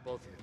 both of you.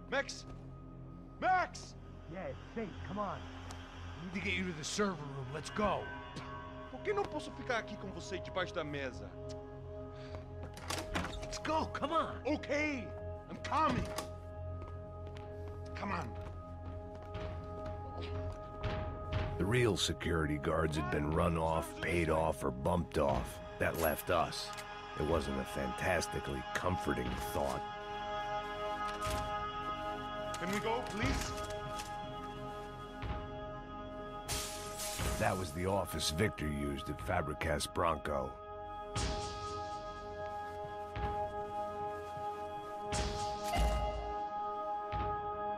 Max! Max! Yeah, it's safe. Come on. We need to get you to the server room. Let's go. Por que não posso ficar aqui com você debaixo da mesa? Let's go. Come on. Okay, I'm coming. Come on. The real security guards had been run off, paid off, or bumped off. That left us. It wasn't a fantastically comforting thought. Can we go, please? That was the office Victor used at Fabricas Bronco.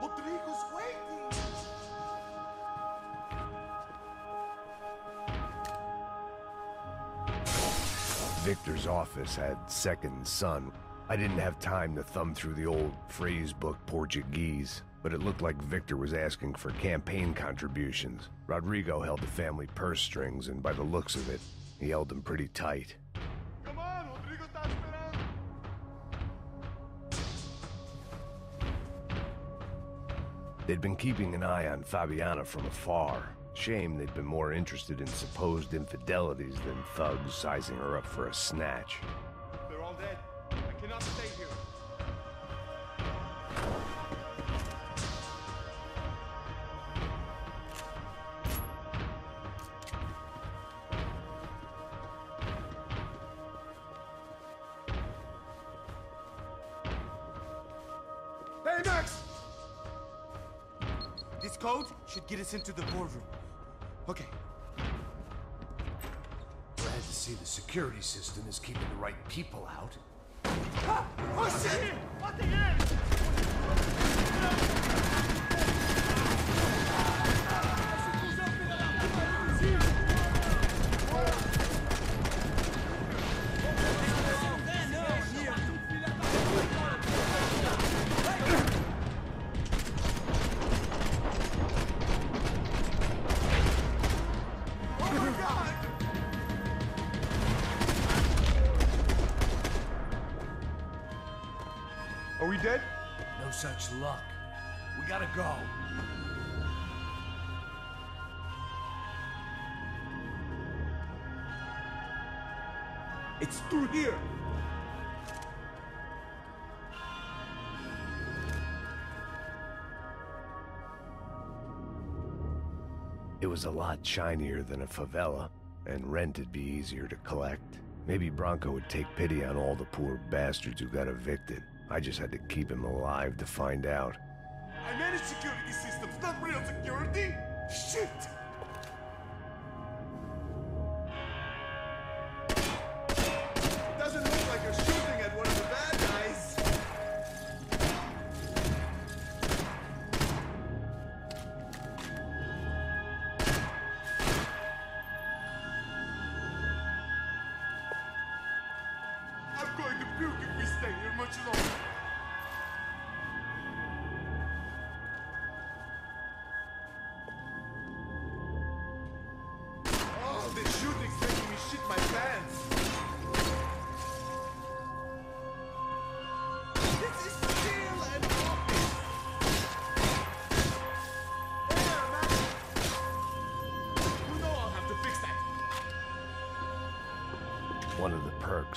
Rodrigo's waiting! Victor's office had second son. I didn't have time to thumb through the old phrase book Portuguese, but it looked like Victor was asking for campaign contributions. Rodrigo held the family purse strings, and by the looks of it, he held them pretty tight. Come on, Rodrigo está esperando! They'd been keeping an eye on Fabiana from afar. Shame they'd been more interested in supposed infidelities than thugs sizing her up for a snatch. They're all dead. I cannot stay here. Hey, Max! This code should get us into the boardroom. Okay. Glad to see the security system is keeping the right people out. Ah! Oh shit! What the hell? Are we dead? No such luck. We gotta go. It's through here. It was a lot shinier than a favela, and rent'd be easier to collect. Maybe Bronco would take pity on all the poor bastards who got evicted. I just had to keep him alive to find out. I manage security systems, not real security. Shit! Doesn't look like you're shooting at one of the bad guys. I'm going to puke if we stay here much longer.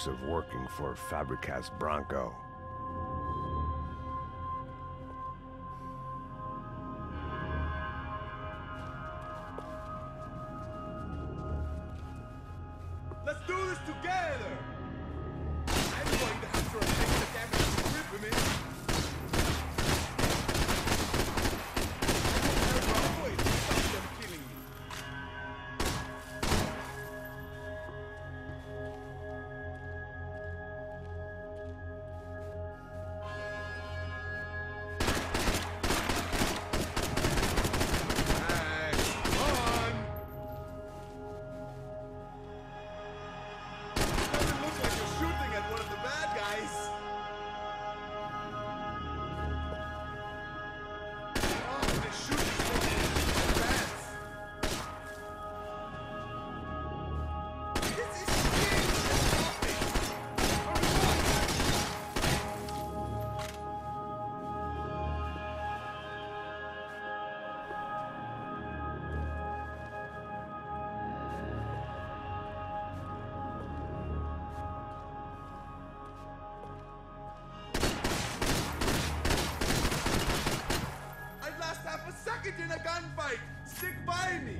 perks of working for Fabricas Bronco. Let's do this together! I'm going to have to replace the camera with me. I won't stop them killing me. In a gunfight! Stick by me!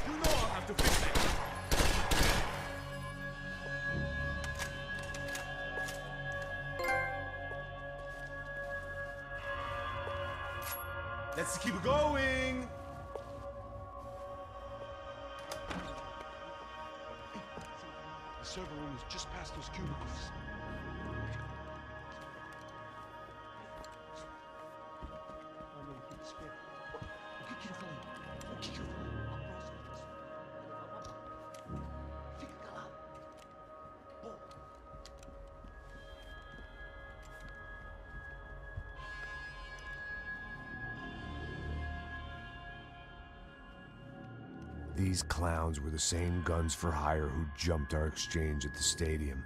You know I'll have to fix that! Let's keep going! The server room is just past those cubicles. These clowns were the same guns for hire who jumped our exchange at the stadium.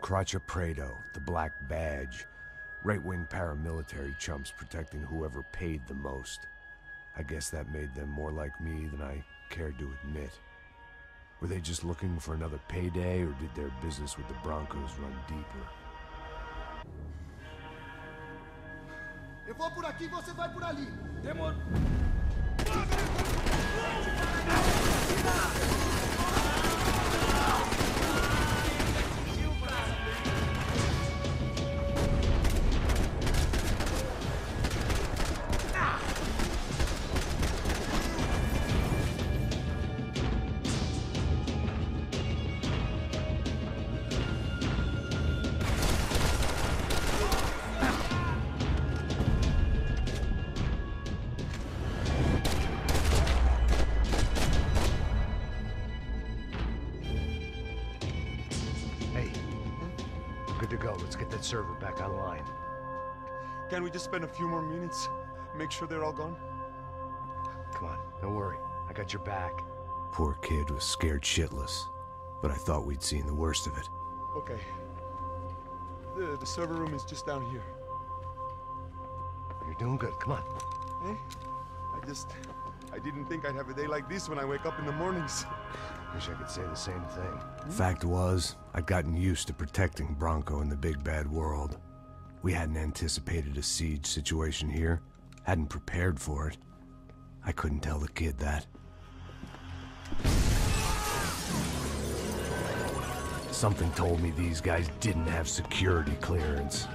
Crotcha Prado, the Black Badge. Right-wing paramilitary chumps protecting whoever paid the most. I guess that made them more like me than I cared to admit. Were they just looking for another payday, or did their business with the Broncos run deeper? Eu vou por aqui, você vai por ali. Demon! Good to go. Let's get that server back online. Can't we just spend a few more minutes? Make sure they're all gone? Come on, don't worry. I got your back. Poor kid was scared shitless, but I thought we'd seen the worst of it. Okay. The server room is just down here. You're doing good. Come on. Eh? I didn't think I'd have a day like this when I wake up in the mornings. Wish I could say the same thing. Fact was, I'd gotten used to protecting Bronco in the big bad world. We hadn't anticipated a siege situation here, hadn't prepared for it. I couldn't tell the kid that. Something told me these guys didn't have security clearance.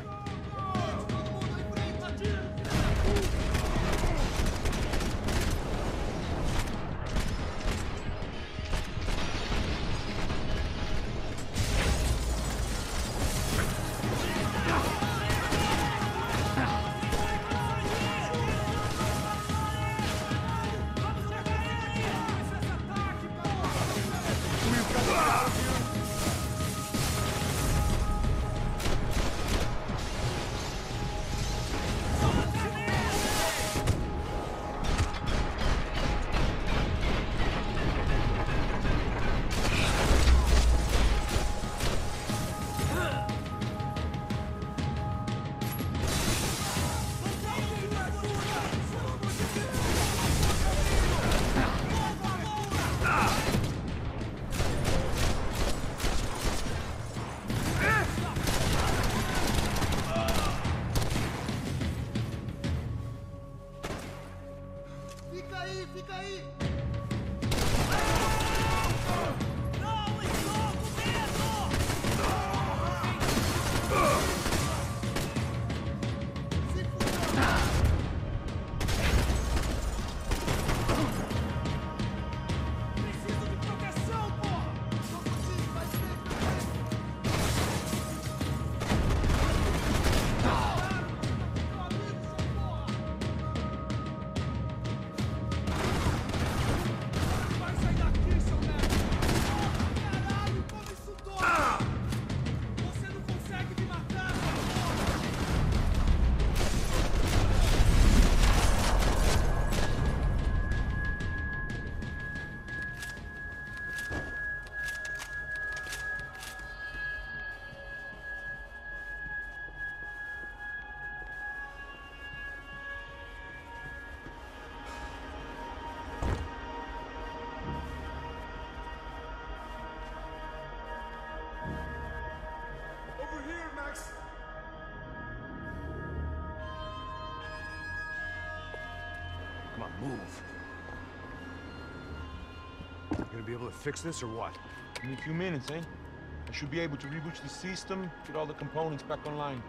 Move. You gonna be able to fix this or what? In a few minutes, eh? I should be able to reboot the system, get all the components back online.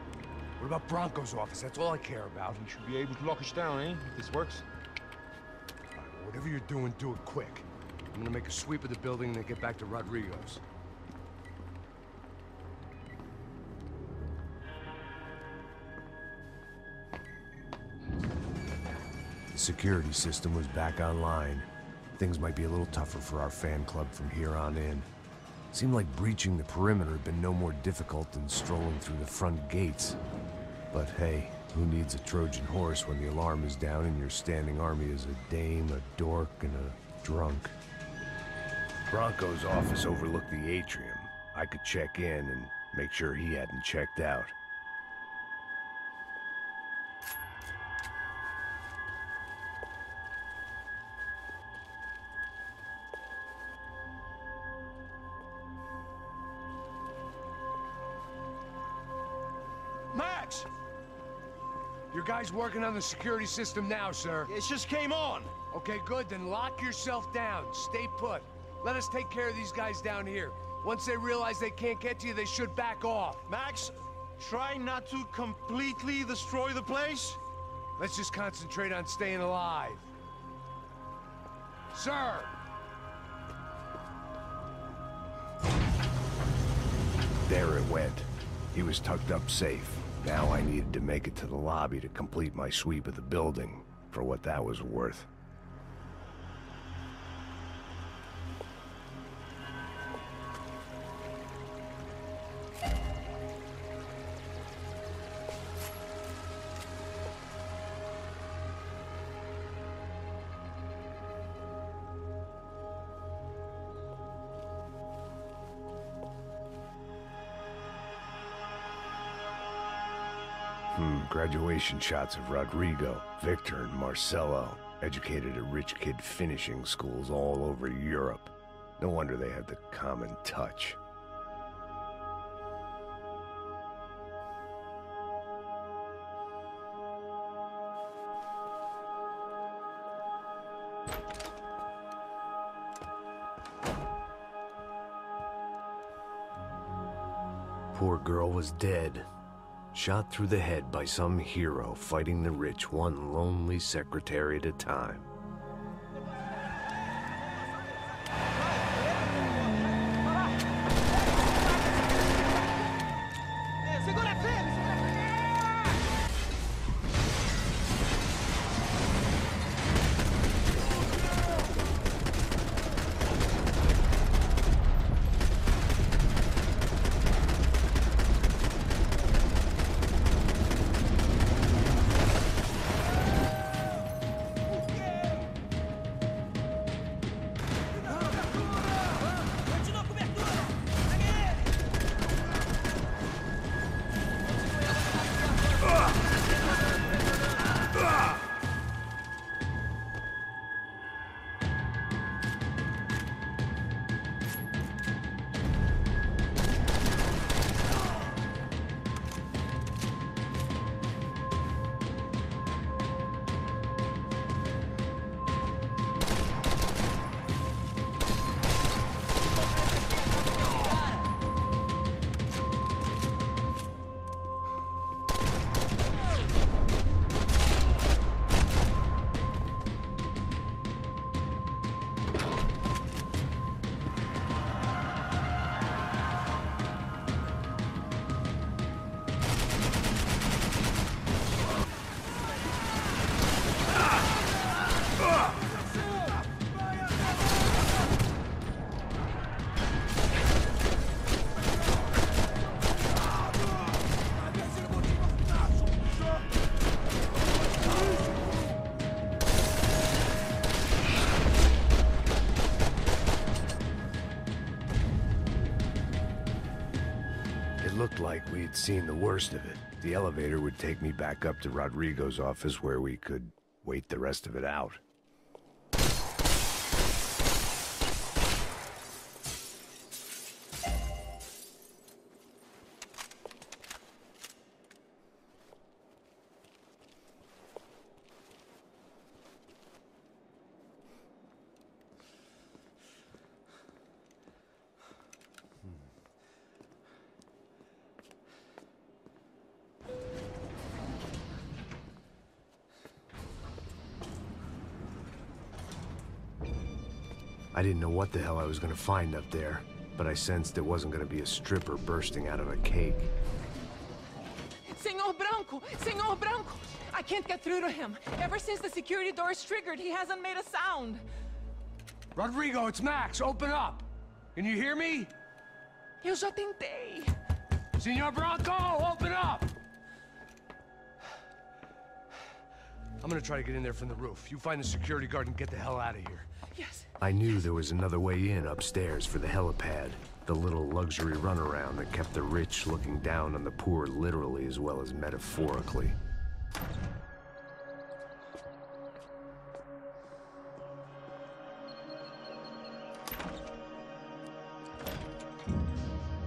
What about Bronco's office? That's all I care about. We should be able to lock us down, eh? If this works. All right, well, whatever you're doing, do it quick. I'm gonna make a sweep of the building and then get back to Rodrigo's. The security system was back online. Things might be a little tougher for our fan club from here on in. Seemed like breaching the perimeter had been no more difficult than strolling through the front gates. But hey, who needs a Trojan horse when the alarm is down and your standing army is a dame, a dork, and a drunk? Bronco's office overlooked the atrium. I could check in and make sure he hadn't checked out. Max! Your guy's working on the security system now, sir. It just came on. Okay, good. Then lock yourself down. Stay put. Let us take care of these guys down here. Once they realize they can't get to you, they should back off. Max, try not to completely destroy the place. Let's just concentrate on staying alive. Sir! There it went. He was tucked up safe. Now I needed to make it to the lobby to complete my sweep of the building, for what that was worth. Graduation shots of Rodrigo, Victor, and Marcelo, educated at rich kid finishing schools all over Europe. No wonder they had the common touch. Poor girl was dead. Shot through the head by some hero fighting the rich one lonely secretary at a time. Looked like we'd seen the worst of it. The elevator would take me back up to Rodrigo's office where we could wait the rest of it out. I didn't know what the hell I was gonna find up there, but I sensed it wasn't gonna be a stripper bursting out of a cake. Senor Branco! Senor Branco! I can't get through to him. Ever since the security door is triggered, he hasn't made a sound. Rodrigo, it's Max. Open up. Can you hear me? Eu já tentei. Senor Branco, open up! I'm gonna try to get in there from the roof. You find the security guard and get the hell out of here. Yes. I knew there was another way in upstairs for the helipad, the little luxury runaround that kept the rich looking down on the poor literally as well as metaphorically.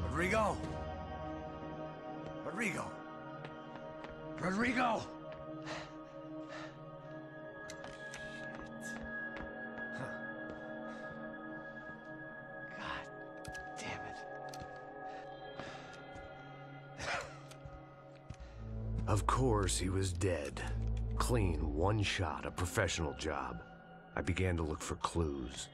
Rodrigo! Rodrigo! Rodrigo! Of course, he was dead. Clean, one shot, a professional job. I began to look for clues.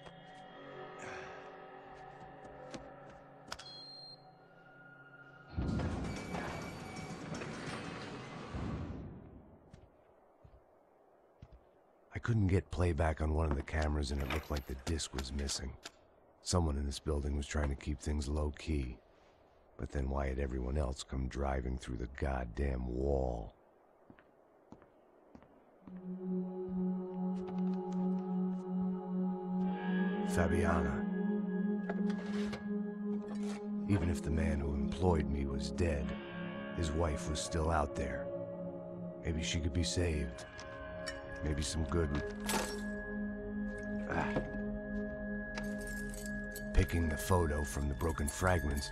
I couldn't get playback on one of the cameras and it looked like the disc was missing. Someone in this building was trying to keep things low-key. But then why had everyone else come driving through the goddamn wall? Fabiana. Even if the man who employed me was dead, his wife was still out there. Maybe she could be saved. Maybe some good... Picking the photo from the broken fragments,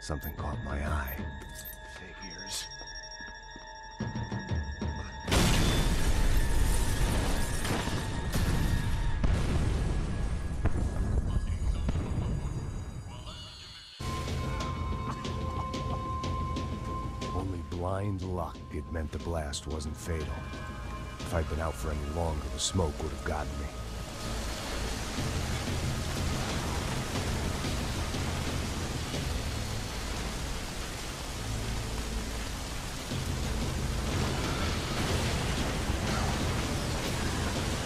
something caught my eye. Figures. Only blind luck it meant the blast wasn't fatal. If I'd been out for any longer, the smoke would have gotten me.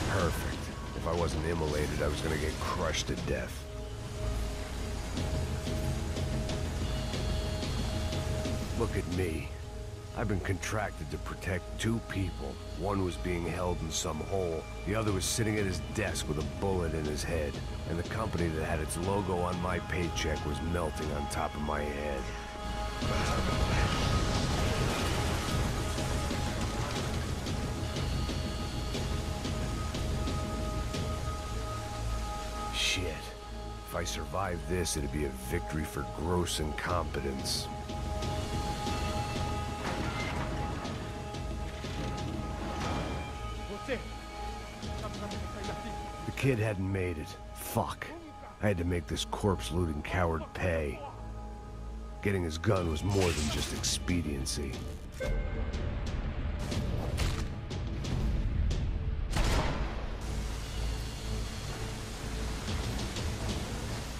Perfect. If I wasn't immolated, I was gonna get crushed to death. Look at me. I've been contracted to protect two people. One was being held in some hole. The other was sitting at his desk with a bullet in his head. And the company that had its logo on my paycheck was melting on top of my head. Shit. If I survived this, it'd be a victory for gross incompetence. The kid hadn't made it. Fuck. I had to make this corpse-looting coward pay. Getting his gun was more than just expediency.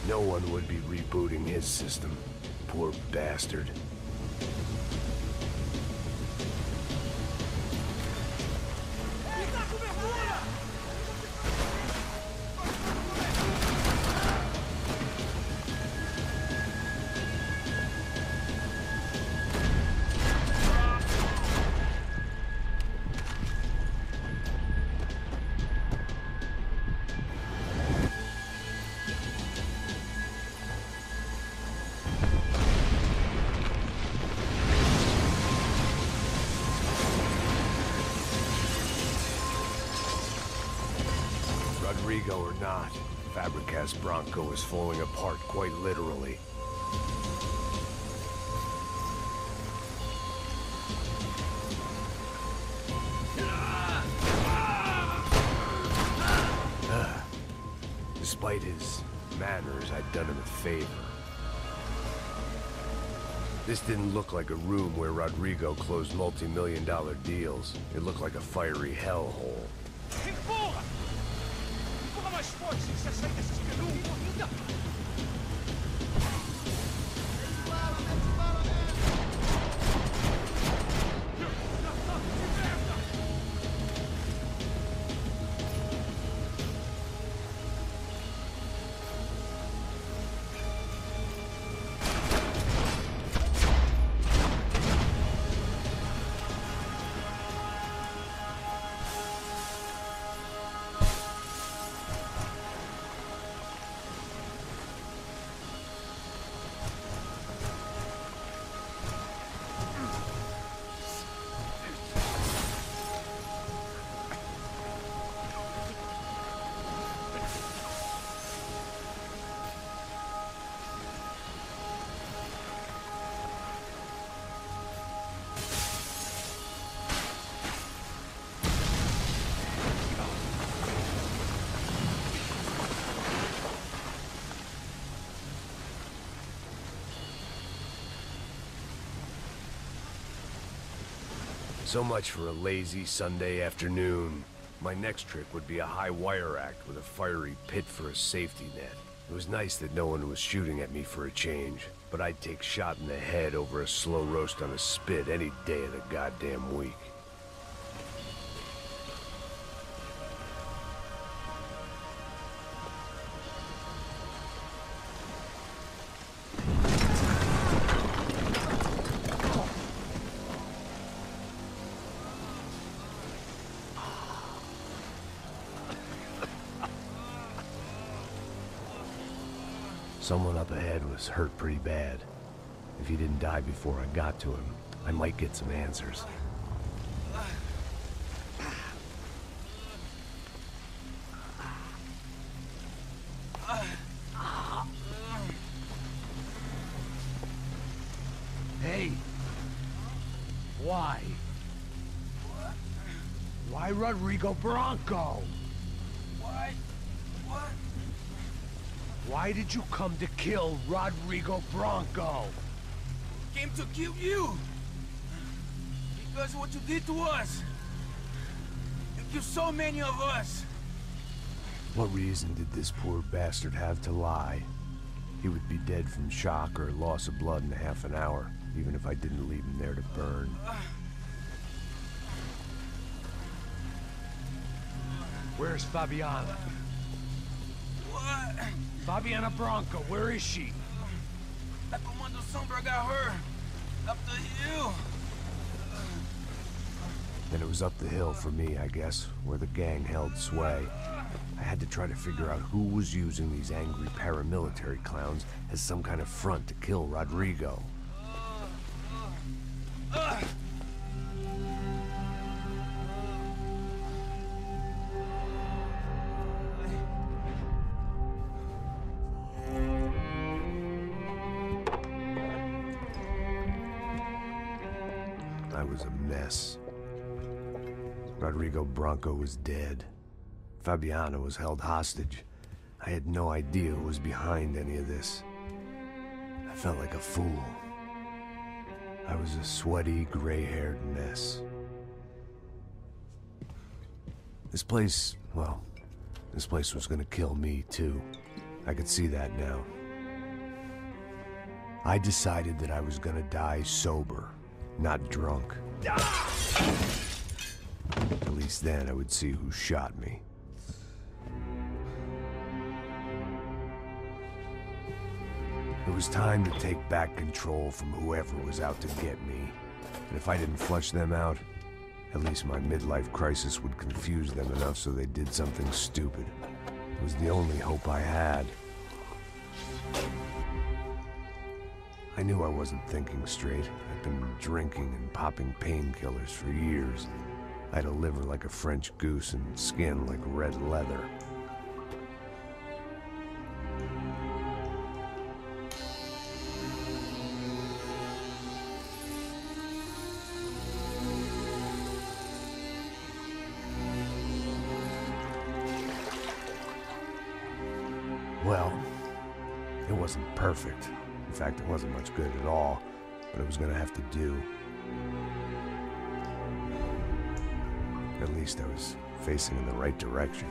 No one would be rebooting his system. Poor bastard. Rodrigo or not, Fabricas Bronco is falling apart quite literally. Despite his manners, I'd done him a favor. This didn't look like a room where Rodrigo closed multi-million-dollar deals. It looked like a fiery hellhole. Empurra! Empurra mais forte se essa saída se So much for a lazy Sunday afternoon. My next trick would be a high wire act with a fiery pit for a safety net. It was nice that no one was shooting at me for a change, but I'd take shot in the head over a slow roast on a spit any day of the goddamn week. Someone up ahead was hurt pretty bad. If he didn't die before I got to him, I might get some answers. Hey! Why? Why Rodrigo Bronco? Why? What? Why did you come to kill Rodrigo Bronco? Came to kill you! Because of what you did to us! You killed so many of us! What reason did this poor bastard have to lie? He would be dead from shock or loss of blood in half an hour, even if I didn't leave him there to burn. Where's Fabiana? What? Fabiana Bronco, where is she? That Commander Sombra got her! Up the hill! Then it was up the hill for me, I guess, where the gang held sway. I had to try to figure out who was using these angry paramilitary clowns as some kind of front to kill Rodrigo. I was a mess. Rodrigo Bronco was dead. Fabiana was held hostage. I had no idea who was behind any of this. I felt like a fool. I was a sweaty, gray-haired mess. This place, well, this place was gonna kill me, too. I could see that now. I decided that I was gonna die sober, not drunk. At least then I would see who shot me. It was time to take back control from whoever was out to get me. And if I didn't flush them out, at least my midlife crisis would confuse them enough so they did something stupid. It was the only hope I had. I knew I wasn't thinking straight. I'd been drinking and popping painkillers for years. I had a liver like a French goose and skin like red leather. Well, it wasn't perfect. In fact, it wasn't much good at all, but it was gonna have to do. At least I was facing in the right direction.